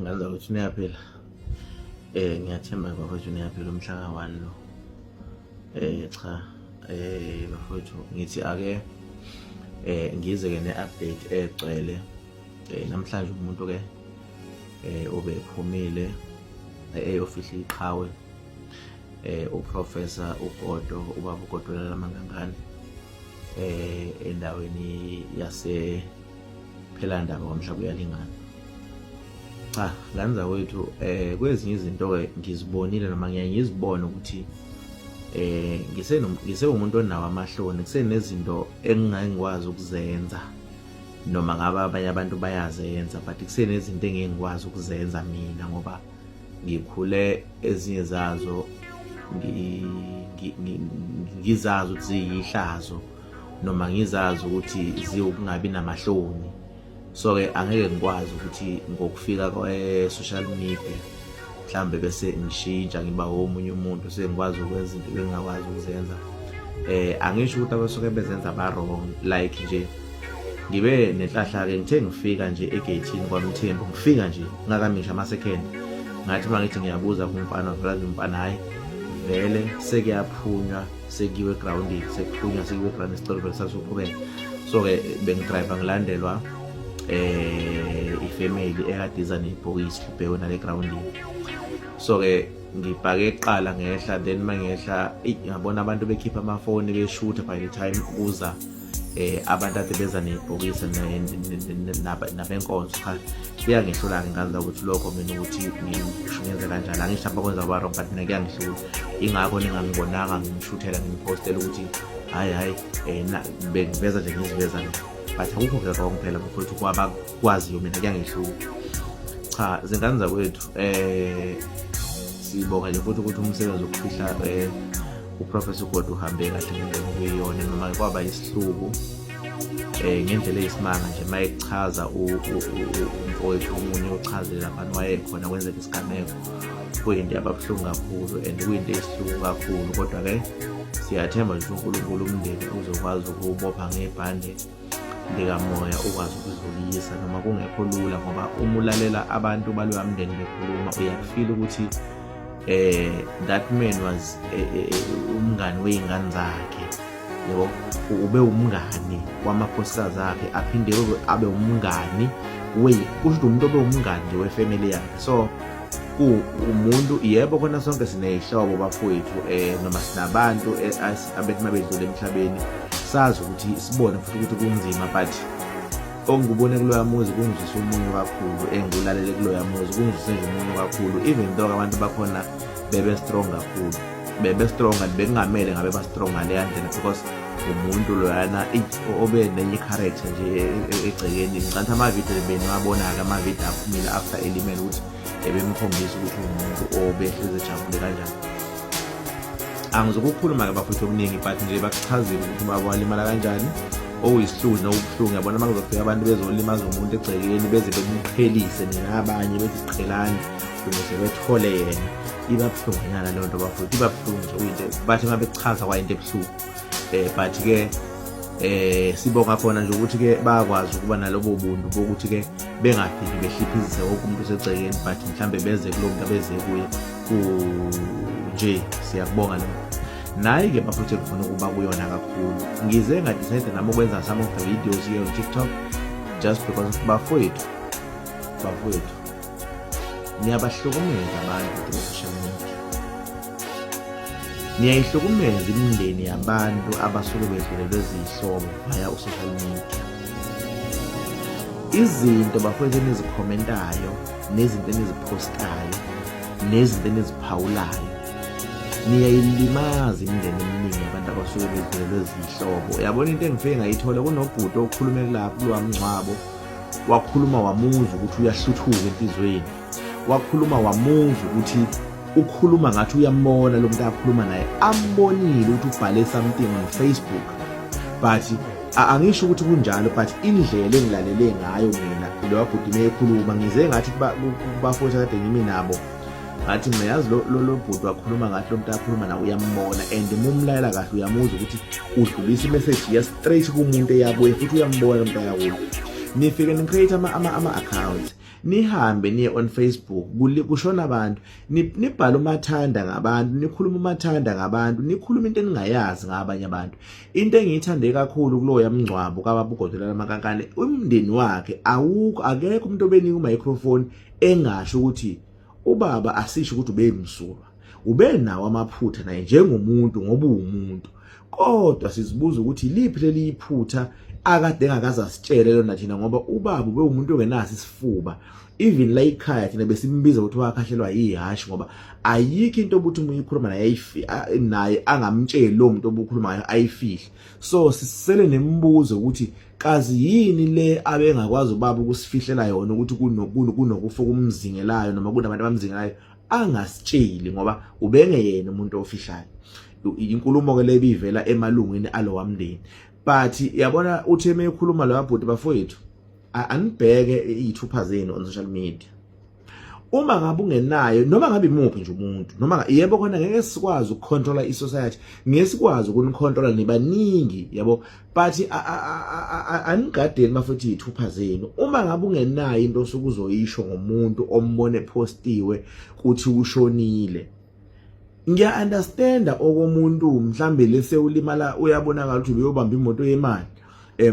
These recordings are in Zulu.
ngaza ukuthi niyaphila. Ngiyathemba bafowethu niyaphila umhla ka-1 lo. Cha bafowethu ngithi ake ngize ke ne-update egcwele. Namhlanje umuntu ke obe ephumile eyofihla iqhawe uProfessor uGodo, ubaba uGodo laMangangane endaweni yase Phelandaba kwaMhlaba uyalingana. Cha nganza wethu kwezinye izinto ke ngizibonile noma ngiyazibona ukuthi ngise umuntu onawo amahloni kusenezinto engingakwazi ukuzenza noma ngaba abanye abantu bayazenza, but kusenezinto engingikwazi ukuzenza mina ngoba ngikhule ezinye zazo ngizazi ukuthi ziyihlazo noma ngizazi ukuthi ziyokungabi namahloni. So ke angeke ngikwazi ukuthi ngokufika kwe-social media mhlambe bese ngishintsha ngiba omunye umuntu sengikwazi ukwenza izinto engingakwazi ukuzenza. Angisho ukuthi abasuke bezenza ba wrong, like nje ngibe nenhlahla ke ngithe ngifika nje egateini kwaMthembu, ngifika nje ngakamisha ama-second ngathi mangithi ngiyabuza kumfana vela umfana hayi vele sekuyaphunywa sekuyiwe egroundini sekuphunywa sekuyiwe eground isicelo vele sasuqhubeka. So ke bengidrive ngilandelwa ifamily ekadiza nebhokisi libhekwe nale groundini. So ke ngibhake eqala ngehla, then mangehla ngabona abantu bekhipha amafoni beshoot by the time kuza abantu ade beza nebhokisi nabenkonzo. Cha kuyangihlula ke ngazi ukuthi lokho mina ukuthi ngishunyeze kanjani angisho abakwenza ba wrong, but mina kuyangihlula. Ingakho ningangibonanga ngimshuthela ngipostela ukuthi hayi bengiveza nje ngiziveza nje, but akukho ke wrong phela mfowethu kwabakwaziyo mina kuyangihlula. Cha zingane zakwethu sibonga nje futhi ukuthi umsebenzi wokufihla uProfessor uGodo uhambe kahle ngendlela okuyiyona noma kwaba isihluku ngendlela eyisimanga nje mayechaza umfowethu omunye ochazela lapha wayekhona kwenzeka isigameko. Kuyinto yababuhlungu kakhulu and kuyinto esihluku kakhulu, kodwa ke siyathemba nje uNkulunkulu umndeni uzokwazi ukubopha ngebhande likamoya ukwazi ukuzulisa noma kungekho lula, ngoba uma ulalela abantu baloya mndeni bekhuluma uyakufila ukuthi that man was umngani wey'ngane zakhe, yebo, ube umngani wamakhosikazi akhe aphinde abe umngani kusho ukuthi umuntu obe umngani nje wefamily yakhe. So umuntu yebo khona sonke siney'hlobo bafowethu noma sinabantu abethi mabedlule emhlabeni sazi ukuthi sibone futhi ukuthi kunzima, but ongibone kuloya muzi kungizwisa umunyu kakhulu, engilalele kuloya muzi kungizwisa nje umunyu kakhulu, even though abantu bakhona bebe strong kakhulu, bebe strong and bekungamele ngabe ba strong ngaleya ndlela because umuntu loyana obe nenye character nje egcekeni. Ngicathi amavidiyo beniwabona-ke amavidiyo aphumile after elimele ukuthi ebemkhombisa ukuthi umuntu obehleze ejabule kanjani. Angizokukhuluma-ke bafowethu okuningi, but nje bakuchazile ukuthi uma walimala kanjani okuyisihluku nokubuhlungu. Yabona uma kuzofika abantu bezolimaza umuntu egcekeni beze bemqhelise nabanye bethi siqhelane ukuze bethole yena, iba buhlunganyana leyo nto bafowethu, iba buhlungu nje kuyinto bathi uma bechaza kwayinto ebuhlungu. But ke sibonga khona nje ukuthi ke bayakwazi ukuba nalobo buntu bokuthi ke bengafiki behliphizise wonke umuntu osegcekeni, but mhlambe beze kulo muntu abeze kuye nje. Siyakubonga lokho. Nayi ke bafowethu ngifuna ukuba kuyona kakhulu, ngize ngadecide nami ukwenza some of the videos here on TikTok just because bafowethu niyabahlukumeza abantu ku-social media, niyayihlukumeza imindeni yabantu abasuke bedlulelwe ziy'hlobo via u-social media. Izinto bafowethu enizikhomentayo nezinto eniziphostayo nezinto eniziphawulayo niyayilimaza imindeni eminingi abantu abasuke bedlulelwe ziy'hlobo. Uyabona into engifike ngayithola kunobhuti okukhulume kulapho kulowa mngcwabo, wakhuluma wamuzwa ukuthi uyahluthuka enhlizweni, wakhuluma wamuzwa ukuthi ukhuluma ngathi uyambona lo muntu akhuluma naye, ambonile ukuthi ubhale something on Facebook, but angisho ukuthi kunjalo, but indlela engilalele ngayo mina lowa bhuti meyekhuluma ngize ngathi bafowethu kade ngimi nabo ngathi ngiyazi lo bhuti wakhuluma ngathi lo muntu akhuluma nawe uyambona, and mumlalela kahle uyamuzwa ukuthi udlulisa imessage ya straight kumuntu eyabuye futhi uyambona lo muntu ayakulo. nifike nicreate ama-accounts, nihambe niye on Facebook, kushona abantu, nibhale umathanda ngabantu, nikhuluma umathanda ngabantu, nikhuluma into eningayazi ngabanye abantu. Into engiyithande kakhulu kulo yamngcwabo kaBaba uGodolela Makankane, umndeni wakhe akekho umuntu obenika umicrophone engasho ukuthi ubaba asisho ukuthi ubemsulwa, ube nawo amaphutha naye njengomuntu ngoba uwumuntu. Kodwa sizibuza ukuthi liphi leli iphutha akade engakaze asitshele lona thina, ngoba ubaba ube umuntu ongenaso isifuba. Even la ekhaya thina besimbiza ukuthi wakhahlelwa yihashi, ngoba ayikho into obuthi umuntu uyikhuluma naye angamtsheli lo muntu obukhuluma ngayo ayifihle. So sisele nembuzo ukuthi kazi yini le abengakwazi ubaba ukusifihlela yona ukuthi kunokufa kumzingelayo noma kunabantu abamzingelayo angasitsheli, ngoba ubengeyena umuntu ofihlayo. Inkulumo ke lebivela emalungwini alowamndeni. But yabona uthi emekhuluma lo wabhuti bafowethu, anibheke izithupha zenu on social media. Uma ngabe ungenayo noma ngabe imuphi nje umuntu, noma yebo khona ngeke sikwazi ukucontrola isociety, ngeke sikwazi ukunicontrola nibaningi yabo, but anigadeni bafowethu izithupha zenu. Uma ngabe ungenayo into sokuzoyisho ngomuntu ombone postiwe kuthi ushonile, ngiya understanda okomuntu mhlambe lese ulimala uyabonakala ukuthi uyobamba imoto yemali,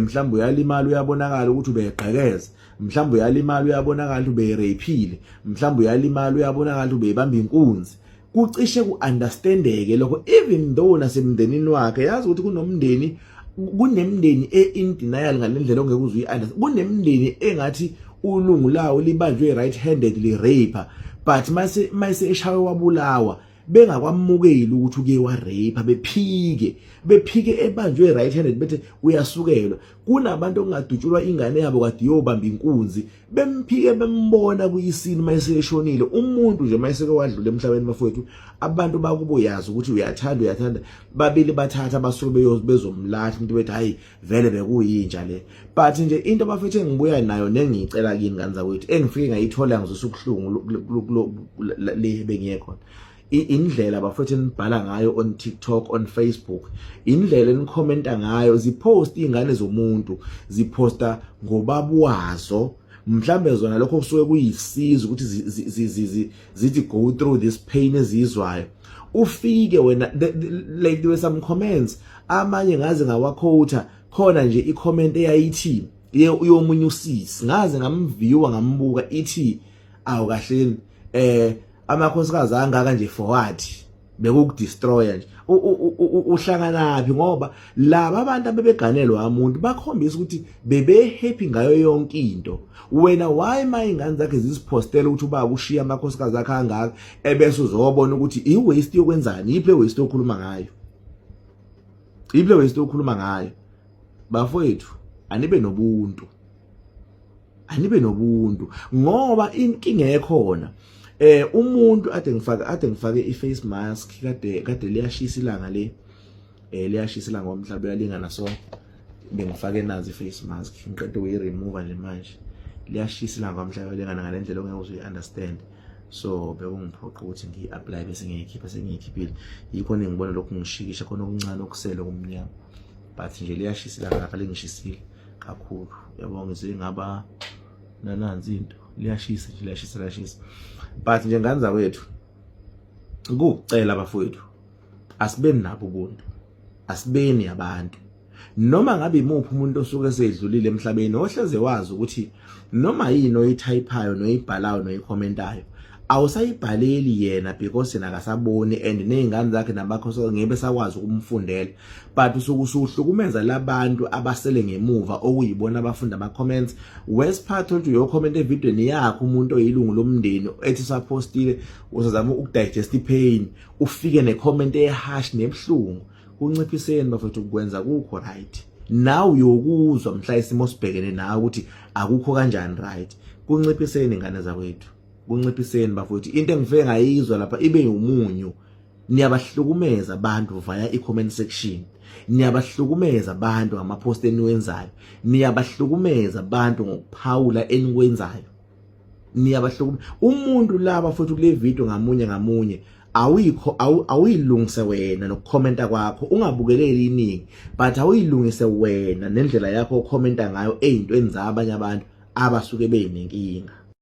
mhlambe uyalimala uyabonakala ukuthi ubeqhekeza, mhlambe uyalimala uyabonakala ukuthi uberapeile, mhlambe uyalimala uyabonakala ukuthi ubebamba inkunzi. Kucishe ku-understandeke lokho, even though nasemndenini wakhe yazi ukuthi kunemndeni in denial ngalendlela ongeke uze uyi-understand. Kunemndeni engathi ulungu lawo libanjwe right handedly rape, but mase eshawe wabulawa bengakwamukeli ukuthi uke wa rape, bephike ebanjwe right handed bethe uyasukelwa. Kunabantu ongadutshulwa ingane yabo kade yobamba inkunzi, bemphike bembona kuyisini mayise eshonile. Umuntu nje mayise kwadlula emhlabeni bafowethu, abantu bakubo yazi ukuthi uyathanda, babili bathatha basuke bezomlahle umuntu bethi hayi vele bekuyinja le. But nje into bafethu engibuya nayo nengicela kini ngani zakwethu, engifike ngayithola ngizosukuhlungu le bengiyekhona, indlela bafethu nibhala ngayo on TikTok, on Facebook, indlela enikhomenta ngayo, zipost ingane zomuntu, ziposta ngobabu wazo, mhlambe zona lokho kusuke kuyisiza ukuthi zithi go through this pain ezizwayo. Ufike wena like there were some comments amanye ngaze ngawaquota, khona nje i-comment eyayithi yomunye usisi ngaze ngamviewa ngambuka ithi awu kahleni amakhosikazi angaka nje forward bekukudestroya nje uhlanganaphi, ngoba laba abantu abebeganelwa umuntu bakhombiza ukuthi bebe happy ngayo yonke into. Wena why ingane zakhe zisipostela ukuthi ubaba ushiya amakhosikazi akhe angaka, ebese uzobona ukuthi i-waste yokwenzani, iple waste okhuluma ngayo. Bafowethu anibe nobuntu, ngoba inkinga ekhona umuntu ade ngifake i-face mask kade liyashisa ilanga liyashisa ilanga ngomhlaba uyalingana, so bengifake nazi i-face mask ngiqede ukuyiremove nje manje liyashisa ilanga ngomhlaba uyalingana ngalendlela ongeke uze uyi-understand. So bekungiphoqa ukuthi ngiyi-apply bese ngiyikhiphile, yikho ngibona lokhu ngishikisha khona okuncane okusele kumnyama, but nje liyashisa ilanga lapha lingishisile kakhulu yabo, ngize ngaba nananzi into liyashisa. But nje ngane zakwethu ukucela abafowethu, asibeni nabo ubuntu, asibeni abantu, noma ngabe imuphi umuntu osuke esedlulile emhlabeni ohleze wazi ukuthi noma yini oyithayiphayo noyibhalayo noyikhomentayo awusayibhaleli yena because yena akasaboni and nezingane zakhe nabakhosikazi ngeke sakwazi ukumfundela, but usuhlukumeza labantu abasele ngemuva okuyibona abafunda ama comments. Worst part ukuthi uyocomment evidweni yakho umuntu oyilungu lomndeni ethi sapostile uzazama ukudigest ipain, ufike necomment ehash nebhlungu, kunciphiseni bafethu ukwenza kukho right. Now uyokuzwa mhla isimo sibhekene nawe ukuthi akukho kanjani right, kunciphiseni ingane zakwethu, kunciphiseni bafowethu. Into engifike ngayizwa lapha ibe umunyu, niyabahlukumeza abantu via i-comment section, niyabahlukumeza abantu ngamapost eniwenzayo, niyabahlukumeza abantu ngokuphawula enikwenzayo, niyabahlukumeza umuntu laba futhi kule video ngamunye awuyilungise wena nokukhomenta kwakho, ungabukeleli iningi, but awuyilungise wena nendlela yakho okhomenta ngayo ezintweni zabanye abantu abasuke benenkinga.